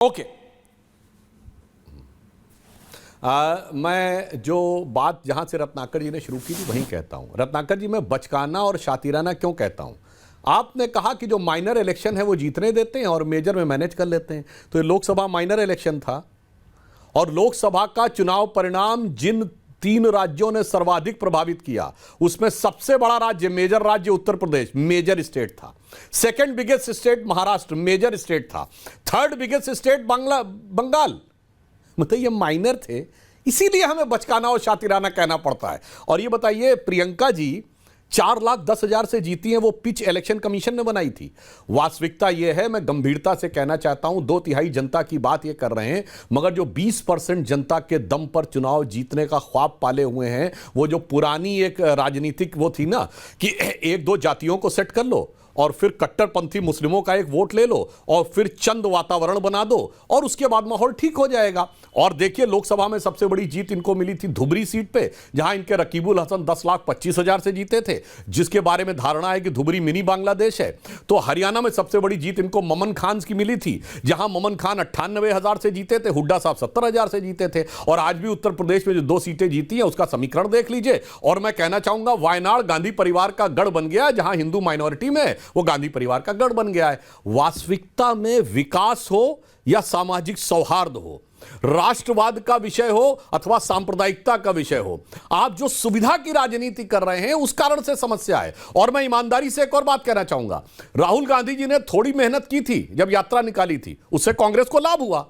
Okay. मैं जो बात जहां से रत्नाकर जी ने शुरू की थी वहीं कहता हूं। रत्नाकर जी, मैं बचकाना और शातिराना क्यों कहता हूं? आपने कहा कि जो माइनर इलेक्शन है वो जीतने देते हैं और मेजर में मैनेज कर लेते हैं। तो ये लोकसभा माइनर इलेक्शन था और लोकसभा का चुनाव परिणाम जिन 3 राज्यों ने सर्वाधिक प्रभावित किया उसमें सबसे बड़ा राज्य, मेजर राज्य उत्तर प्रदेश, मेजर स्टेट था। Second biggest state Maharashtra, major state था। थर्ड बिगेस्ट स्टेट बंगाल, मतलब ये माइनर थे, इसीलिए हमें बचकाना और शातिराना कहना पड़ता है। और ये बताइए, प्रियंका जी 4,10,000 से जीती हैं, वो पिच इलेक्शन कमीशन ने बनाई थी। वास्तविकता ये है, मैं गंभीरता से कहना चाहता हूं, 2/3 जनता की बात ये कर रहे हैं, मगर जो 20% जनता के दम पर चुनाव जीतने का ख्वाब पाले हुए हैं, वो जो पुरानी एक राजनीतिक वो थी ना कि 1-2 जातियों को सेट कर लो और फिर कट्टरपंथी मुस्लिमों का एक वोट ले लो और फिर चंद वातावरण बना दो और उसके बाद माहौल ठीक हो जाएगा। और देखिए, लोकसभा में सबसे बड़ी जीत इनको मिली थी धुबरी सीट पे, जहां इनके रकीबुल हसन 10,25,000 से जीते थे, जिसके बारे में धारणा है कि धुबरी मिनी बांग्लादेश है। तो हरियाणा में सबसे बड़ी जीत इनको ममन खान की मिली थी, जहां ममन खान 98,000 से जीते थे, हुड्डा साहब 70,000 से जीते थे। और आज भी उत्तर प्रदेश में जो 2 सीटें जीती हैं उसका समीकरण देख लीजिए। और मैं कहना चाहूंगा, वायनाड गांधी परिवार का गढ़ बन गया, जहां हिंदू माइनॉरिटी में वो गांधी परिवार का गढ़ बन गया है। वास्तविकता में विकास हो या सामाजिक सौहार्द हो, राष्ट्रवाद का विषय हो अथवा सांप्रदायिकता का विषय हो, आप जो सुविधा की राजनीति कर रहे हैं उस कारण से समस्या है। और मैं ईमानदारी से एक और बात कहना चाहूंगा, राहुल गांधी जी ने थोड़ी मेहनत की थी जब यात्रा निकाली थी, उससे कांग्रेस को लाभ हुआ।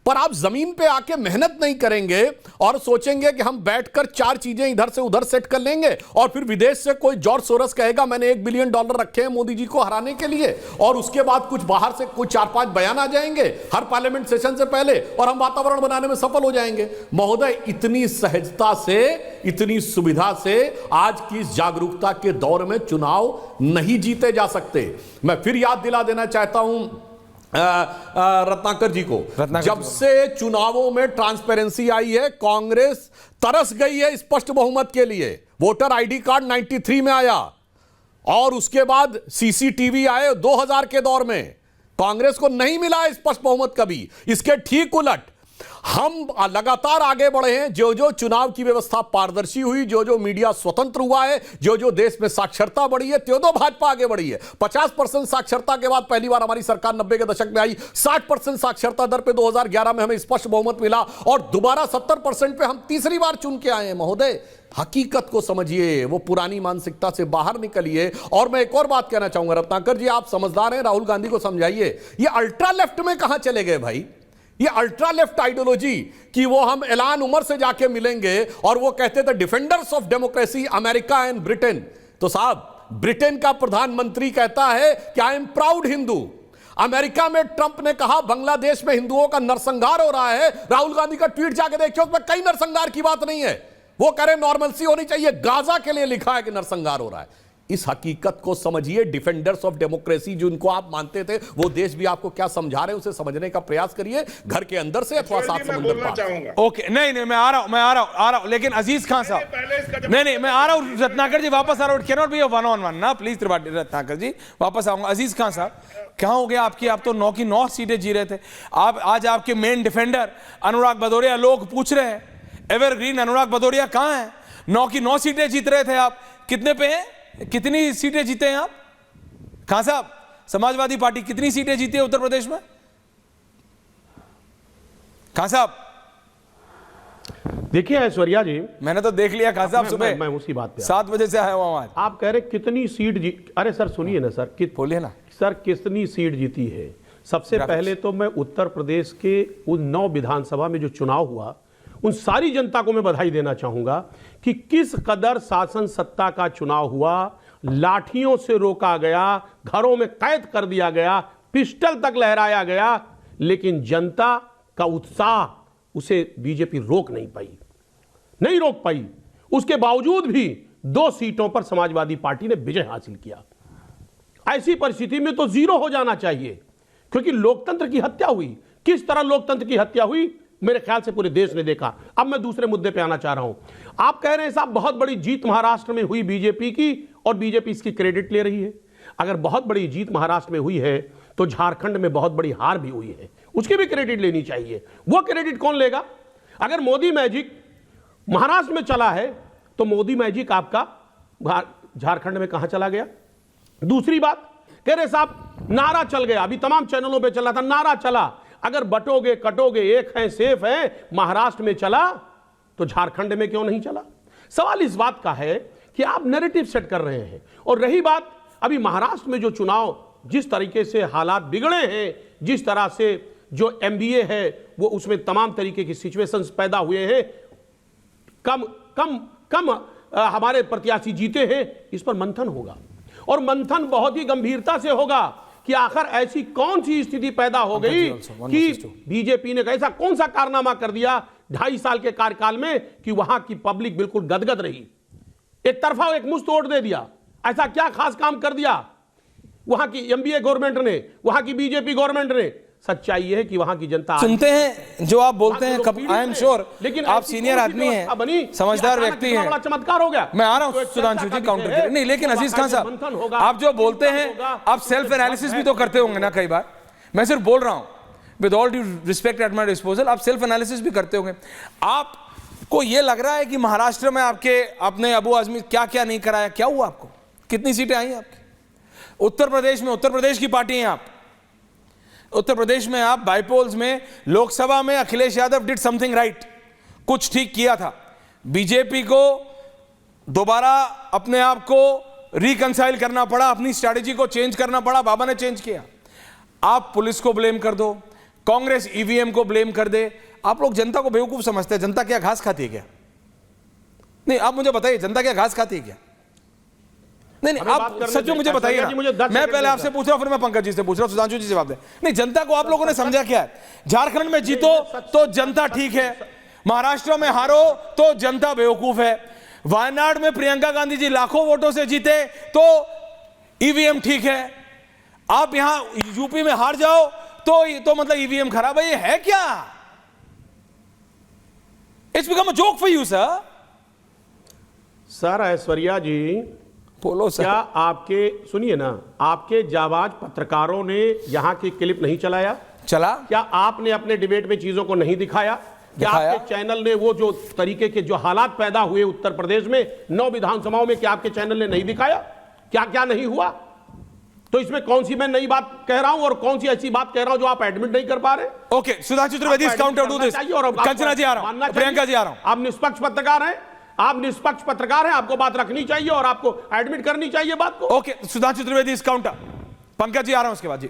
पर आप जमीन पे आके मेहनत नहीं करेंगे और सोचेंगे कि हम बैठकर 4 चीजें इधर से उधर सेट कर लेंगे और फिर विदेश से कोई जॉर्ज सोरस कहेगा मैंने $1 बिलियन रखे हैं मोदी जी को हराने के लिए, और उसके बाद कुछ बाहर से कुछ 4-5 बयान आ जाएंगे हर पार्लियामेंट सेशन से पहले और हम वातावरण बनाने में सफल हो जाएंगे। महोदय, इतनी सहजता से, इतनी सुविधा से आज की इस जागरूकता के दौर में चुनाव नहीं जीते जा सकते। मैं फिर याद दिला देना चाहता हूं रत्नाकर जी को, जब से चुनावों में ट्रांसपेरेंसी आई है, कांग्रेस तरस गई है स्पष्ट बहुमत के लिए। वोटर आईडी कार्ड 93 में आया और उसके बाद सीसीटीवी आए 2000 के दौर में। कांग्रेस को नहीं मिला स्पष्ट बहुमत कभी। इसके ठीक उलट हम लगातार आगे बढ़े हैं। जो जो चुनाव की व्यवस्था पारदर्शी हुई, जो जो मीडिया स्वतंत्र हुआ है, जो जो देश में साक्षरता बढ़ी है, त्यों तो भाजपा आगे बढ़ी है। 50% साक्षरता के बाद पहली बार हमारी सरकार 90 के दशक में आई। 60% साक्षरता दर पे 2011 में हमें स्पष्ट बहुमत मिला और दोबारा 70% पे हम तीसरी बार चुन के आए हैं। महोदय, हकीकत को समझिए, वो पुरानी मानसिकता से बाहर निकलिए। और मैं एक और बात कहना चाहूंगा, रत्नाकर जी आप समझदार हैं, राहुल गांधी को समझाइए, ये अल्ट्रा लेफ्ट में कहां चले गए भाई? ये अल्ट्रा लेफ्ट आइडियोलॉजी कि वो हम एलान उमर से जाके मिलेंगे और वो कहते थे defenders of democracy America and Britain. तो साहब, ब्रिटेन का प्रधानमंत्री कहता है कि I am proud Hindu. America में ट्रंप ने कहा बांग्लादेश में हिंदुओं का नरसंहार हो रहा है। राहुल गांधी का ट्वीट जाके देखिए, उसमें कई नरसंहार की बात नहीं है। वो कह रहे नॉर्मलसी होनी चाहिए। गाजा के लिए लिखा है कि नरसंहार हो रहा है। इस हकीकत को समझिए। डिफेंडर्स ऑफ डेमोक्रेसी जो इनको आप मानते थे, वो देश भी आपको क्या समझा रहे हैं उसे समझने का प्रयास करिए, घर के अंदर से अथवा साथ समुद्र पार। ओके, नहीं मैं आ रहा हूं लेकिन अजीज खान साहब, नहीं मैं आ रहा हूं। रत्नाकर जी वापस आ रहा हूं। Can not be a one on one ना, प्लीज त्रिपाठी। रत्नाकर जी वापस आऊंगा। अजीज खान साहब, क्या हो गया आपकी? आप तो 9 की 9 सीटें जी रहे थे। आप आज आपके मेन डिफेंडर अनुराग भदौरिया, लोग पूछ रहे हैं एवरग्रीन अनुराग भदौरिया कहां है? 9 की 9 सीटें जीत रहे थे आप, कितने पे हैं? कितनी सीटें जीते हैं आप? खान साहब, समाजवादी पार्टी कितनी सीटें जीती है उत्तर प्रदेश में? खान साहब, देखिए ऐश्वर्या जी, मैंने तो देख लिया खान साहब, सुबह मैं उसी बात पे 7 बजे से आया हुआ आज। आप कह रहे कितनी सीट जीत, अरे सर सुनिए ना सर, बोलिए ना सर, कितनी सीट जीती है? सबसे पहले तो मैं उत्तर प्रदेश के उन 9 विधानसभा में जो चुनाव हुआ, उन सारी जनता को मैं बधाई देना चाहूंगा कि किस कदर शासन सत्ता का चुनाव हुआ। लाठियों से रोका गया, घरों में कैद कर दिया गया, पिस्टल तक लहराया गया, लेकिन जनता का उत्साह उसे बीजेपी रोक नहीं रोक पाई। उसके बावजूद भी 2 सीटों पर समाजवादी पार्टी ने विजय हासिल किया। ऐसी परिस्थिति में तो 0 हो जाना चाहिए, क्योंकि लोकतंत्र की हत्या हुई। किस तरह लोकतंत्र की हत्या हुई, मेरे ख्याल से पूरे देश ने देखा। अब मैं दूसरे मुद्दे पे आना चाह रहा हूं। आप कह रहे हैं साहब बहुत बड़ी जीत महाराष्ट्र में हुई बीजेपी की और बीजेपी इसकी क्रेडिट ले रही है। अगर बहुत बड़ी जीत महाराष्ट्र में हुई है तो झारखंड में बहुत बड़ी हार भी हुई है, उसकी भी क्रेडिट लेनी चाहिए। वो क्रेडिट कौन लेगा? अगर मोदी मैजिक महाराष्ट्र में चला है तो मोदी मैजिक आपका झारखंड में कहां चला गया? दूसरी बात, कह रहे साहब नारा चल गया, अभी तमाम चैनलों पे चला था, नारा चला, अगर बटोगे कटोगे एक है सेफ है, महाराष्ट्र में चला तो झारखंड में क्यों नहीं चला? सवाल इस बात का है कि आप नैरेटिव सेट कर रहे हैं। और रही बात अभी महाराष्ट्र में जो चुनाव, जिस तरीके से हालात बिगड़े हैं, जिस तरह से जो एमबीए है वो उसमें तमाम तरीके की सिचुएशंस पैदा हुए हैं, कम कम कम हमारे प्रत्याशी जीते हैं, इस पर मंथन होगा और मंथन बहुत ही गंभीरता से होगा कि आखिर ऐसी कौन सी स्थिति पैदा हो गई कि बीजेपी ने ऐसा कौन सा कारनामा कर दिया 2.5 साल के कार्यकाल में कि वहां की पब्लिक बिल्कुल गदगद रही, एक तरफा एक मुश्त तोड़ दे दिया। ऐसा क्या खास काम कर दिया वहां की एमबीए गवर्नमेंट ने, वहां की बीजेपी गवर्नमेंट ने? सच्चाई है कि वहां की जनता सुनते हैं जो आप बोलते हैं, आई एम श्योर, लेकिन आप सीनियर आदमी हैं, समझदार व्यक्ति हैं। बड़ा चमत्कार हो गया। मैं आ रहा हूं सुधांशु जी काउंटर के लिए। नहीं, लेकिन अजीज खान साहब, आप जो बोलते हैं आप सेल्फ एनालिसिस भी तो करते होंगे ना कई बार। मैं सिर्फ बोल रहा हूं with all due respect at my disposal, आप सेल्फ एनालिसिस भी करते होंगे। आपको ये लग रहा है कि महाराष्ट्र में आपने अबू आजमी क्या क्या नहीं कराया? क्या हुआ आपको? कितनी सीटें आई आपकी? उत्तर प्रदेश में, उत्तर प्रदेश की पार्टी हैं आप, उत्तर प्रदेश में आप बाइपोल्स में, लोकसभा में Akhilesh Yadav did something right, कुछ ठीक किया था। बीजेपी को दोबारा अपने आप को रिकंसाइल करना पड़ा, अपनी स्ट्रैटेजी को चेंज करना पड़ा, बाबा ने चेंज किया। आप पुलिस को ब्लेम कर दो, कांग्रेस ईवीएम को ब्लेम कर दे। आप लोग जनता को बेवकूफ समझते हैं। जनता क्या घास खाती है क्या? नहीं, आप मुझे बताइए, जनता क्या घास खाती है क्या? नहीं, आप सच में मुझे बताइए ना। मैं पहले आपसे पूछ रहा हूं, फिर मैं पंकज जी से पूछ रहा हूं, सुधांशु जी जवाब दें। नहीं, जनता को आप लोगों ने समझा क्या है? झारखंड में जीतो तो जनता ठीक है, महाराष्ट्र में हारो तो जनता बेवकूफ है, वायनाड में प्रियंका गांधी जी लाखों वोटों से जीते तो ईवीएम ठीक है, आप यहां यूपी में हार जाओ तो मतलब ईवीएम खराब है। ये है क्या? It's become a joke for you sir. Sir Aishwarya ji बोलो सर। क्या आपके, सुनिए ना, आपके जाबाज पत्रकारों ने यहां की क्लिप नहीं चलाया? चला। क्या आपने अपने डिबेट में चीजों को नहीं दिखाया? क्या आपके चैनल ने वो जो तरीके के जो हालात पैदा हुए उत्तर प्रदेश में 9 विधानसभाओं में, क्या आपके चैनल ने नहीं दिखाया? क्या क्या नहीं हुआ? तो इसमें कौन सी मैं नई बात कह रहा हूं और कौन सी ऐसी बात कह रहा हूं जो आप एडमिट नहीं कर पा रहे? Okay, Sudhanshu Trivedi counter do this. Kanchana ji आ रहा हूं, प्रियंका जी आ रहा हूं। आप निष्पक्ष पत्रकार हैं, आप निष्पक्ष पत्रकार हैं, आपको बात रखनी चाहिए और आपको एडमिट करनी चाहिए बात को। ओके, सुधांशु त्रिवेदी इस काउंटर, पंकज जी आ रहा हूं उसके बाद जी।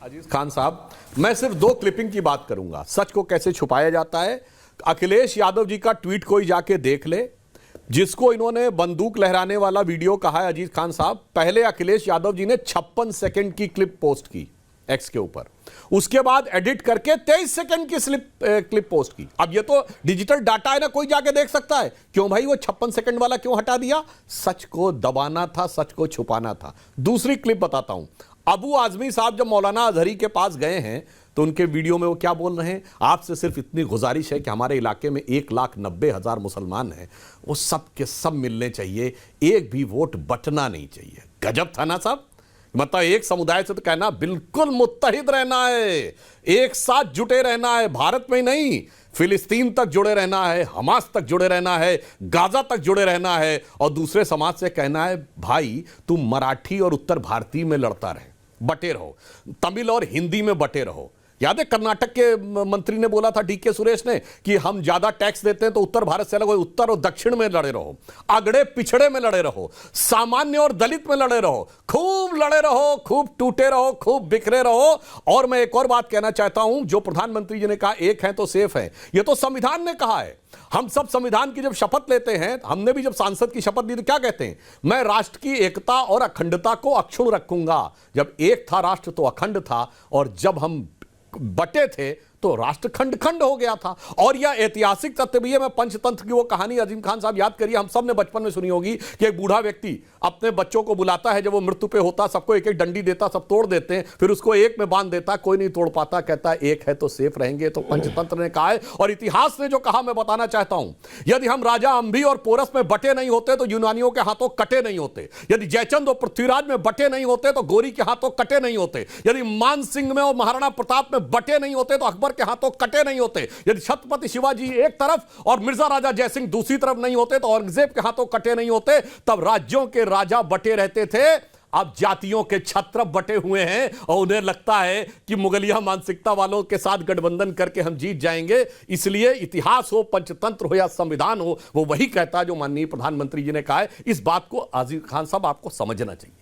अजीज खान साहब, मैं सिर्फ 2 क्लिपिंग की बात करूंगा। सच को कैसे छुपाया जाता है, अखिलेश यादव जी का ट्वीट कोई जाके देख ले, जिसको इन्होंने बंदूक लहराने वाला वीडियो कहा है अजीज खान साहब। पहले अखिलेश यादव जी ने 56 सेकंड की क्लिप पोस्ट की एक्स के ऊपर, उसके बाद एडिट करके 23 सेकंड की क्लिप पोस्ट की। अब ये तो डिजिटल डाटा है ना, कोई जाके देख सकता है। क्यों भाई वो 56 सेकंड वाला क्यों हटा दिया? सच को दबाना था, सच को छुपाना था। दूसरी क्लिप बताता हूं। अबू आजमी साहब जब मौलाना अजहरी के पास गए हैं तो उनके वीडियो में वो क्या बोल रहे हैं? आपसे सिर्फ इतनी गुजारिश है कि हमारे इलाके में 1,90,000 मुसलमान हैं, वो सब के सब मिलने चाहिए, एक भी वोट बटना नहीं चाहिए। गजब था ना साहब। मतलब एक समुदाय से तो कहना बिल्कुल मुत्तहिद रहना है, एक साथ जुटे रहना है, भारत में ही नहीं, फिलिस्तीन तक जुड़े रहना है, हमास तक जुड़े रहना है, गाजा तक जुड़े रहना है, और दूसरे समाज से कहना है भाई तुम मराठी और उत्तर भारतीय में लड़ता रहे, बटे रहो, तमिल और हिंदी में बटे रहो। याद है कर्नाटक के मंत्री ने बोला था, डीके सुरेश ने, कि हम ज्यादा टैक्स देते हैं तो उत्तर भारत से अलग हो, उत्तर और दक्षिण में लड़े रहो, अगड़े पिछड़े में लड़े रहो, सामान्य और दलित में लड़े रहो, खूब लड़े रहो, खूब टूटे रहो, खूब बिखरे रहो। और मैं एक और बात कहना चाहता हूं, जो प्रधानमंत्री जी ने कहा एक है तो सेफ है, यह तो संविधान ने कहा है। हम सब संविधान की जब शपथ लेते हैं, हमने भी जब सांसद की शपथ ली तो क्या कहते हैं? मैं राष्ट्र की एकता और अखंडता को अक्षुण्ण रखूंगा। जब एक था राष्ट्र तो अखंड था, और जब हम बटे थे तो राष्ट्र खंड खंड हो गया था। और यह ऐतिहासिक तथ्य भी है। मैं पंचतंत्र की वो कहानी अजीम खान साहब याद करिए, हम सब ने बचपन में सुनी होगी कि एक बूढ़ा व्यक्ति अपने बच्चों को बुलाता है, जब वो मृत्यु पे होता सबको एक एक डंडी देता, सब तोड़ देते हैं, फिर उसको एक में बांध देता, कोई नहीं तोड़ पाता, कहता एक है तो सेफ रहेंगे। तो पंचतंत्र ने कहा है और इतिहास ने जो कहा मैं बताना चाहता हूं, यदि हम राजा अंबी और पोरस में बटे नहीं होते तो यूनानियों के हाथों कटे नहीं होते, यदि जयचंद और पृथ्वीराज में बटे नहीं होते तो गोरी के हाथों कटे नहीं होते, यदि मान सिंह में और महाराणा प्रताप में बटे नहीं होते तो अकबर के हाथों कटे नहीं होते, यदि छत्रपति शिवाजी एक तरफ और मिर्जा राजा जयसिंह दूसरी तरफ नहीं होते तो औरंगजेब के हाथों कटे नहीं होते, तब राज्यों के राजा बटे रहते थे। अब जातियों के छत्र बटे हुए हैं और उन्हें लगता है कि मुगलिया मानसिकता वालों के साथ गठबंधन करके हम जीत जाएंगे। इसलिए इतिहास हो, पंचतंत्र हो या संविधान हो, वो वही कहता है जो माननीय प्रधानमंत्री जी ने कहा है। इस बात को आज़म खान साहब आपको समझना चाहिए।